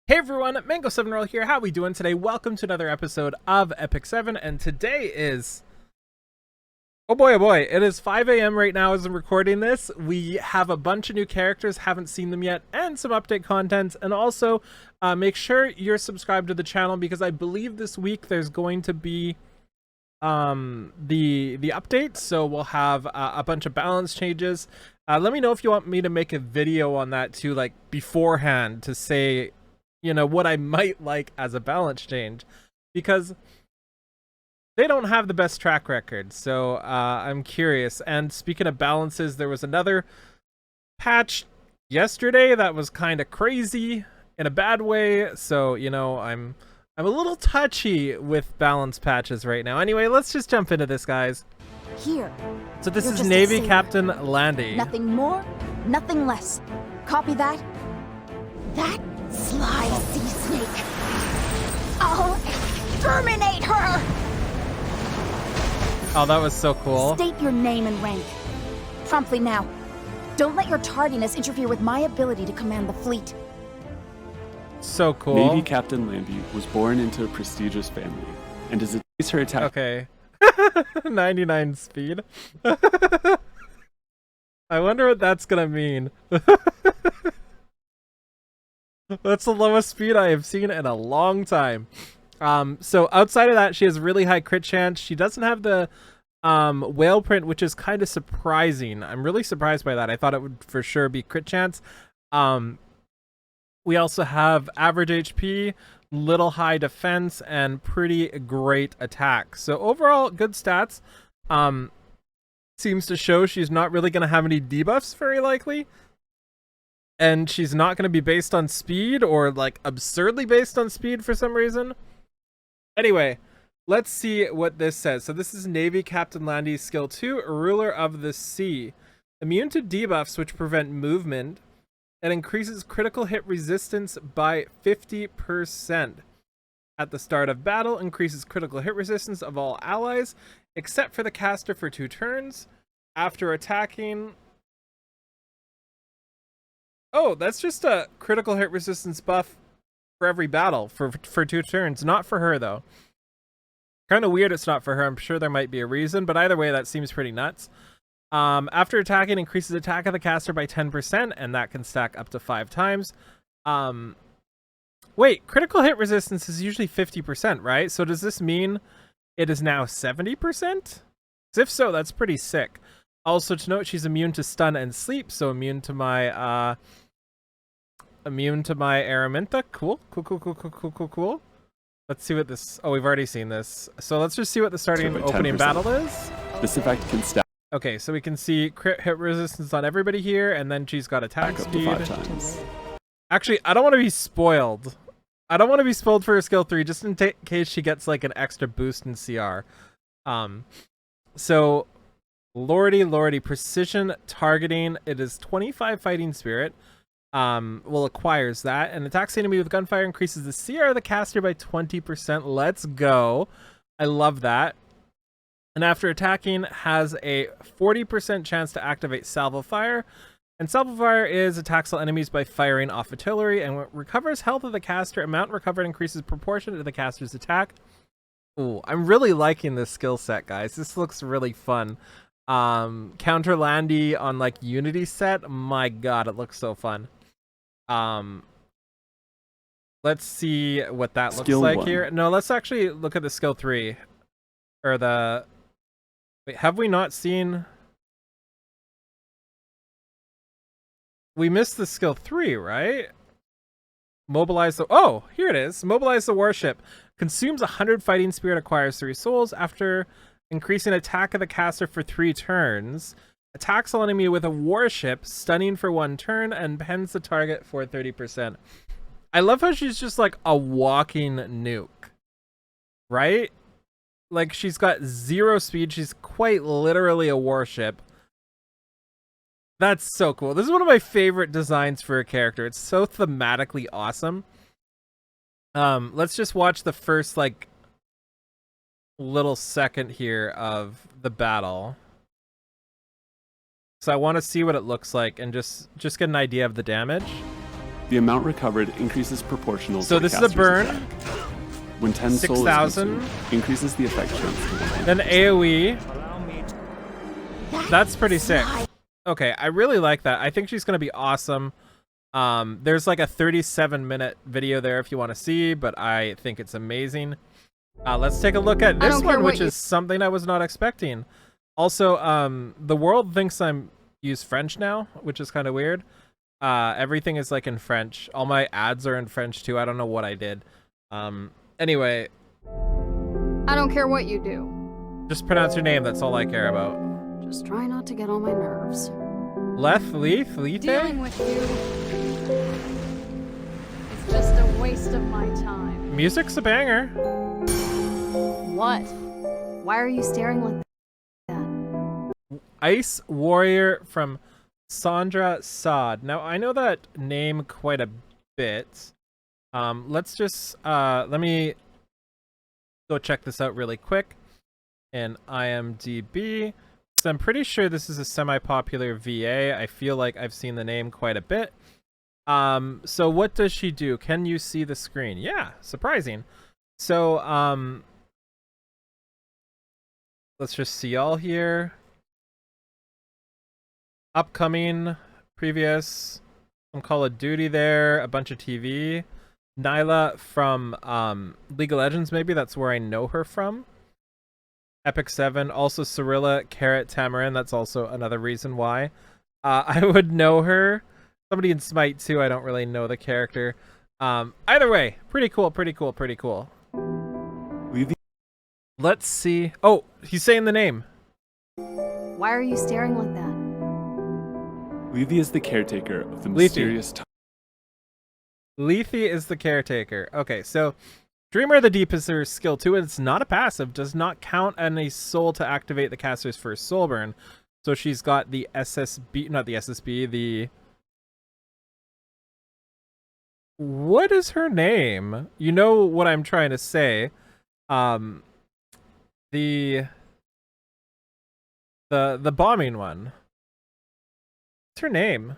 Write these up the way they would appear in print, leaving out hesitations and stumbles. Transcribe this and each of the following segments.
Hey everyone, Mango7Roll here. How we doing today? Welcome to another episode of Epic 7, and today is... oh boy, it is 5 a.m. right now as I'm recording this. We have a bunch of new characters, haven't seen them yet, and some update content, and also make sure you're subscribed to the channel because I believe this week there's going to be the update, so we'll have a bunch of balance changes. Let me know if you want me to make a video on that too, like beforehand, to say what I might like as a balance change, because they don't have the best track record. So I'm curious. And speaking of balances, there was another patch yesterday that was kind of crazy in a bad way. So I'm a little touchy with balance patches right now. Anyway, let's just jump into this, guys. Here. So this is Navy Captain Landy. Nothing more, nothing less. Copy that? That sly sea snake. I'll exterminate her! Oh, that was so cool. State your name and rank. Promptly now. Don't let your tardiness interfere with my ability to command the fleet. So cool. Navy Captain Landy was born into a prestigious family, and is a her attack. Okay. 99 speed. I wonder what that's gonna mean. That's the lowest speed I have seen in a long time. So outside of that, she has really high crit chance. She doesn't have the whale print, which is kind of surprising. I'm really surprised by that. I thought it would for sure be crit chance. We also have average HP, little high defense, and pretty great attack. So overall, good stats. Seems to show she's not really going to have any debuffs, very likely. And she's not going to be based on speed, or like absurdly based on speed for some reason. Anyway, let's see what this says. So this is Navy Captain Landy's skill 2, Ruler of the Sea. Immune to debuffs which prevent movement, and increases critical hit resistance by 50%. At the start of battle, increases critical hit resistance of all allies, except for the caster for 2 turns. After attacking... oh, that's just a critical hit resistance buff for every battle for 2 turns. Not for her, though. Kind of weird it's not for her. I'm sure there might be a reason, but either way, that seems pretty nuts. After attacking, increases attack of the caster by 10%, and that can stack up to 5 times. Wait, critical hit resistance is usually 50%, right? So does this mean it is now 70%? If so, that's pretty sick. Also to note, she's immune to stun and sleep, so immune to my Araminta. Cool. Let's see what this... oh, we've already seen this. So let's just see what the starting opening battle is. This effect can stack. Okay, so we can see crit hit resistance on everybody here, and then she's got attack speed. Up to 5 times. Actually, I don't want to be spoiled. I don't want to be spoiled for her skill 3, just in case she gets like an extra boost in CR. So... Lordy, precision targeting. It is 25 fighting spirit. Well, acquires that, and attacks the enemy with gunfire, increases the CR of the caster by 20%. Let's go. I love that. And after attacking, has a 40% chance to activate salvo fire. And salvo fire is attacks all enemies by firing off artillery, and recovers health of the caster. Amount recovered increases proportionate to the caster's attack. Ooh, I'm really liking this skill set, guys. This looks really fun. Counter Landy on like Unity set, my god, it looks so fun. Let's see what that looks like here. No, let's actually look at the skill 3, or the... wait, have we not seen... we missed the skill 3, right? Mobilize the... oh, here it is. Mobilize the warship. Consumes 100 fighting spirit, acquires 3 souls. After increasing attack of the caster for 3 turns, attacks all enemy with a warship, stunning for 1 turn, and pens the target for 30%. I love how she's just like a walking nuke, right? Like, she's got 0 speed. She's quite literally a warship. That's so cool. This is one of my favorite designs for a character. It's so thematically awesome. Let's just watch the first like little second here of the battle. So I want to see what it looks like and just get an idea of the damage. The amount recovered increases proportional So to the this is a burn. attack. When 10 soul is 6,000. consumed, increases the effect chance to 100. Then AoE. That's pretty sick. Okay, I really like that. I think she's going to be awesome. There's like a 37-minute video there if you want to see, but I think it's amazing. Let's take a look at this one, which is something I was not expecting. Also, the world thinks I'm use French now, which is kind of weird. Everything is like in French. All my ads are in French too. I don't know what I did. Anyway. I don't care what you do. Just pronounce your name. That's all I care about. Just try not to get on my nerves. Lethe? Dealing with you is just a waste of my time. Music's a banger. What? Why are you staring like that? Ice Warrior from Sandra Sod. Now, I know that name quite a bit. Let's just, let me go check this out really quick in IMDb. So I'm pretty sure this is a semi-popular VA. I feel like I've seen the name quite a bit. So what does she do? Can you see the screen? Yeah, surprising. So, let's just see all here. Upcoming, previous, some Call of Duty there, a bunch of TV. Nyla from League of Legends, maybe that's where I know her from. Epic 7, also Cirilla, Carrot, Tamarin, that's also another reason why. I would know her. Somebody in Smite too, I don't really know the character. Either way, pretty cool, pretty cool, pretty cool. Let's see. Oh, he's saying the name. Why are you staring like that? Lethe is the caretaker of the Lethe. mysterious Lethe is the caretaker. Okay, so Dreamer of the Deep is her skill 2, and it's not a passive, does not count on a soul to activate the caster's first soul burn. So she's got the SSB, not the SSB, the... What is her name? You know what I'm trying to say. The bombing one. What's her name?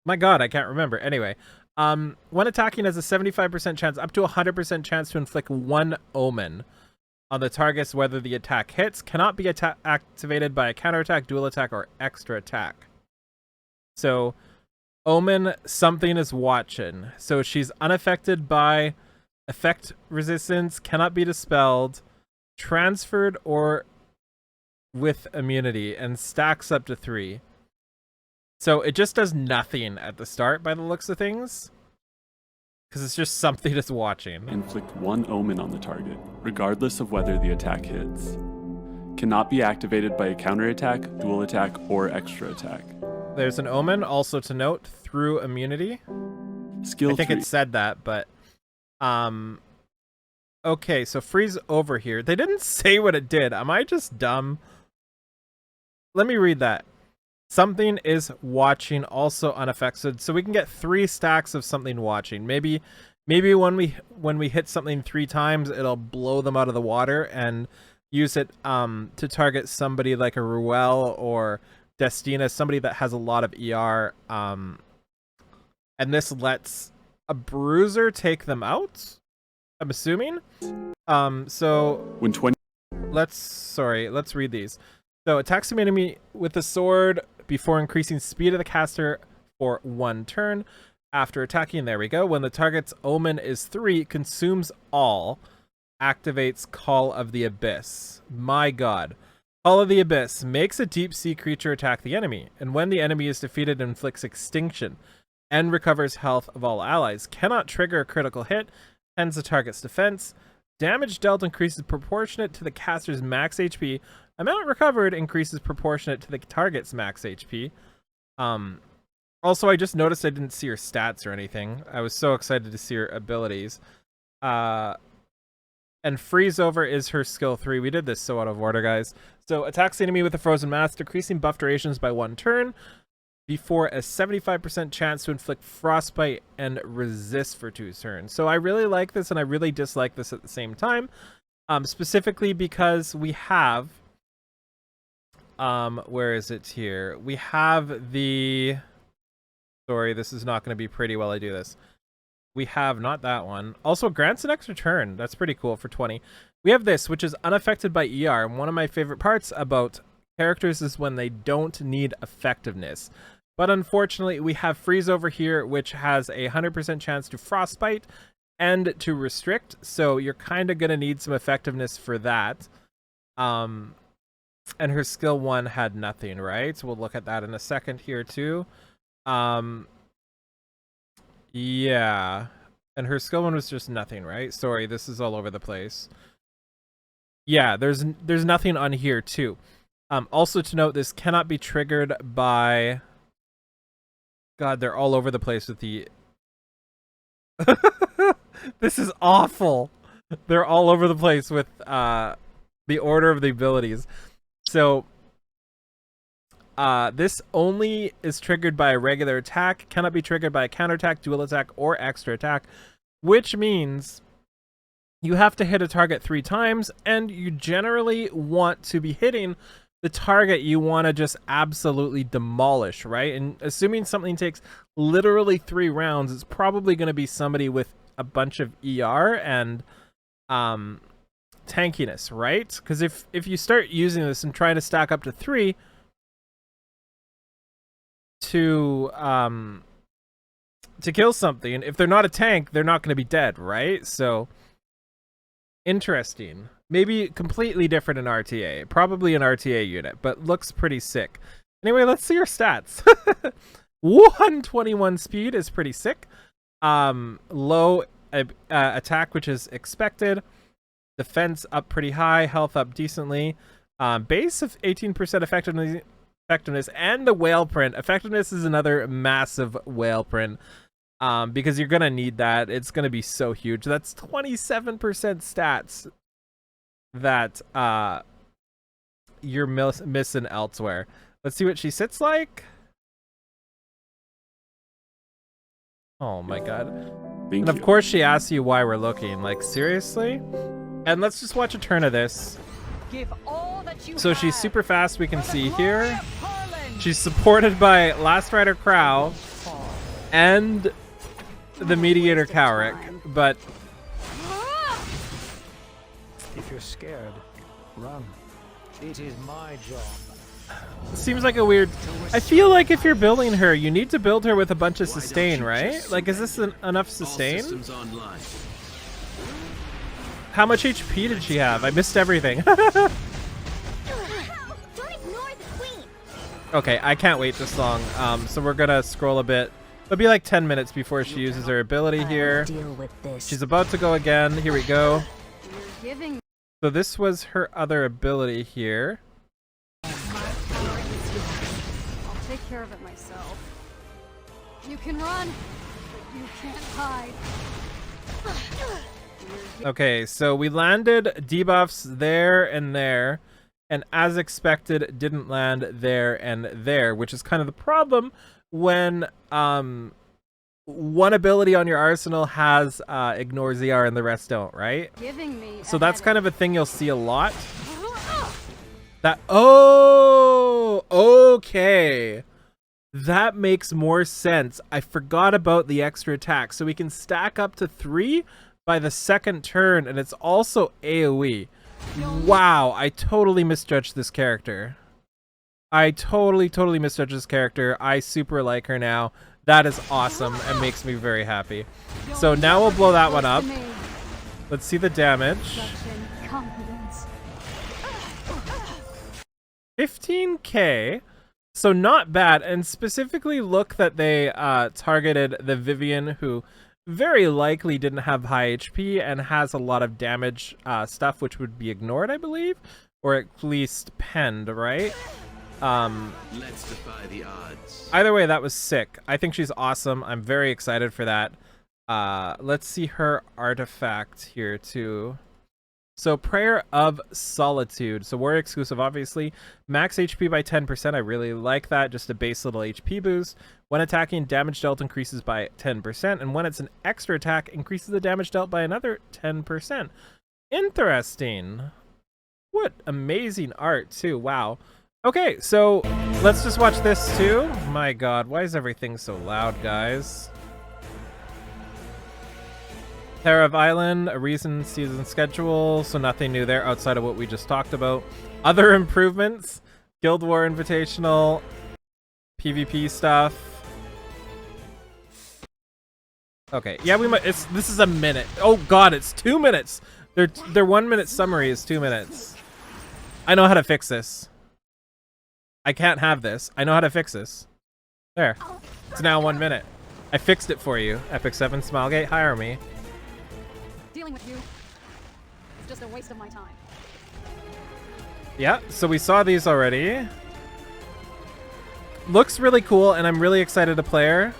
My god, I can't remember. Anyway, when attacking has a 75% chance, up to 100% chance to inflict 1 omen on the targets whether the attack hits. Cannot be activated by a counterattack, dual attack, or extra attack. So, omen, something is watching. So she's unaffected by effect resistance, cannot be dispelled, transferred, or with immunity, and stacks up to 3. So it just does nothing at the start by the looks of things. Because it's just something that's watching. inflict 1 omen on the target, regardless of whether the attack hits. Cannot be activated by a counterattack, dual attack, or extra attack. There's an omen, also to note, through immunity. Skill I think 3. it said that, but... Okay, so freeze over here. They didn't say what it did. Am I just dumb? Let me read that. Something is watching, also unaffected. So we can get 3 stacks of something watching. Maybe when we hit something 3 times, it'll blow them out of the water and use it to target somebody like a Ruel or Destina, somebody that has a lot of ER. And this lets a bruiser take them out, I'm assuming. So When 20 let's read these. So attacks an enemy with a sword before increasing speed of the caster for 1 turn. After attacking, there we go. When the target's omen is 3, consumes all, activates Call of the Abyss. My god. Call of the Abyss makes a deep sea creature attack the enemy, and when the enemy is defeated, inflicts extinction and recovers health of all allies. Cannot trigger a critical hit, ends the target's defense. Damage dealt increases proportionate to the caster's max HP. Amount recovered increases proportionate to the target's max HP. Also, I just noticed I didn't see her stats or anything. I was so excited to see her abilities. And freeze over is her skill 3. We did this so out of order, guys. So attacks the enemy with a frozen mass, decreasing buff durations by 1 turn. Before a 75% chance to inflict frostbite and resist for 2 turns. So I really like this and I really dislike this at the same time. Specifically because we have... where is it here? We have the Sorry, this is not going to be pretty while I do this. We have not that one. Also, grants an extra turn. That's pretty cool for 20. We have this, which is unaffected by ER. And one of my favorite parts about characters is when they don't need effectiveness. But unfortunately, we have freeze over here, which has a 100% chance to frostbite and to restrict. So you're kind of going to need some effectiveness for that. And her skill 1 had nothing, right? So we'll look at that in a second here too. Yeah. And her skill 1 was just nothing, right? Sorry, this is all over the place. Yeah, there's nothing on here too. Also to note, this cannot be triggered by... God, they're all over the place with the... This is awful. They're all over the place with the order of the abilities. So this only is triggered by a regular attack, cannot be triggered by a counterattack, dual attack, or extra attack, which means you have to hit a target 3 times, and you generally want to be hitting the target you want to just absolutely demolish, right? And assuming something takes literally 3 rounds, it's probably going to be somebody with a bunch of ER and tankiness, right? Because if you start using this and trying to stack up to 3 to kill something, if they're not a tank, they're not going to be dead, right? So interesting. Maybe completely different in RTA. Probably an RTA unit, but looks pretty sick. Anyway, let's see your stats. 121 speed is pretty sick. Low attack, which is expected. Defense up pretty high. Health up decently. Base of 18% effectiveness, and the whale print. Effectiveness is another massive whale print. Because you're gonna need that. It's gonna be so huge. That's 27% stats that you're missing elsewhere. Let's see what she sits like. Oh my god. And of course she asks you why we're looking. Like, seriously? And let's just watch a turn of this. So she's super fast, we can see here. She's supported by Last Rider Crow and the Mediator Cowrick, but if you're scared, run. It is my job. seems like a weird... I feel like if you're building her, you need to build her with a bunch of sustain, right? Like, is this enough sustain? How much HP did she have? I missed everything. Okay, I can't wait this long. So we're gonna scroll a bit. It'll be like 10 minutes before she uses her ability here. She's about to go again. Here we go. So this was her other ability here. I'll take care of it myself. You can run, but you can't hide. Okay, so we landed debuffs there and there, and as expected, didn't land there and there, which is kind of the problem when one ability on your arsenal has ignore ZR and the rest don't, right? So that's kind of a thing you'll see a lot. That okay. That makes more sense. I forgot about the extra attack. So we can stack up to 3 by the second turn, and it's also AoE. Wow, I totally misjudged this character. I totally misjudged this character. I super like her now. That is awesome and makes me very happy. So now we'll blow that one up. Let's see the damage. 15k. So not bad. And specifically look that they targeted the Vivian, who very likely didn't have high HP and has a lot of damage stuff, which would be ignored, I believe, or at least penned, right? Let's defy the odds. Either way, that was sick. I think she's awesome. I'm very excited for that. Let's see her artifact here too. So Prayer of Solitude. So warrior exclusive, obviously. Max HP by 10%. I really like that. Just a base little HP boost. When attacking, damage dealt increases by 10%. And when it's an extra attack, increases the damage dealt by another 10%. Interesting. What amazing art too. Wow. Okay, so let's just watch this too. My god, why is everything so loud, guys? Terra of Island, a recent season schedule, so nothing new there outside of what we just talked about. Other improvements, Guild War Invitational, PvP stuff. Okay, yeah, we might. This is a minute. Oh god, it's 2 minutes. Their 1 minute summary is 2 minutes. I know how to fix this. I can't have this. I know how to fix this. There. It's now 1 minute. I fixed it for you. Epic 7 Smilegate, hire me. Dealing with you is just a waste of my time. Yeah, so we saw these already. Looks really cool, and I'm really excited to play her.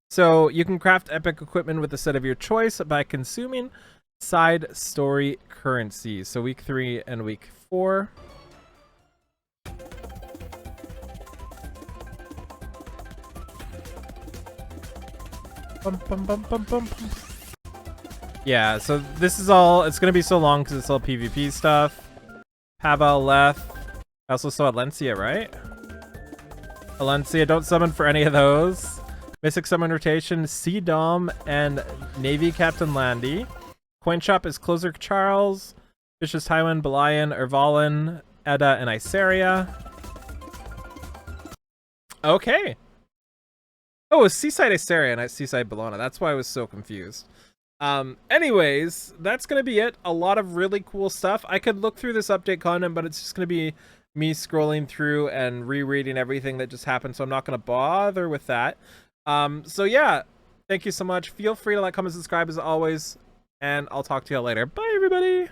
So you can craft epic equipment with a set of your choice by consuming side story currency. So week 3 and week 4. Bum, bum, bum, bum, bum. Yeah, so this is all, it's going to be so long because it's all PvP stuff. Pavel, Lethe. I also saw Alencia, right? Alencia, don't summon for any of those. Mystic Summon Rotation, Sea Dom and Navy Captain Landy. Coin Shop is Closer Charles, Vicious Tywin, Belian, Ervalin, Edda, and Iseria. Okay. Oh, it was Seaside Iseria and Seaside Bellona. That's why I was so confused. Anyways, that's going to be it. A lot of really cool stuff. I could look through this update content, but it's just going to be me scrolling through and rereading everything that just happened, so I'm not going to bother with that. So yeah, thank you so much. Feel free to like, comment, subscribe as always, and I'll talk to you all later. Bye, everybody.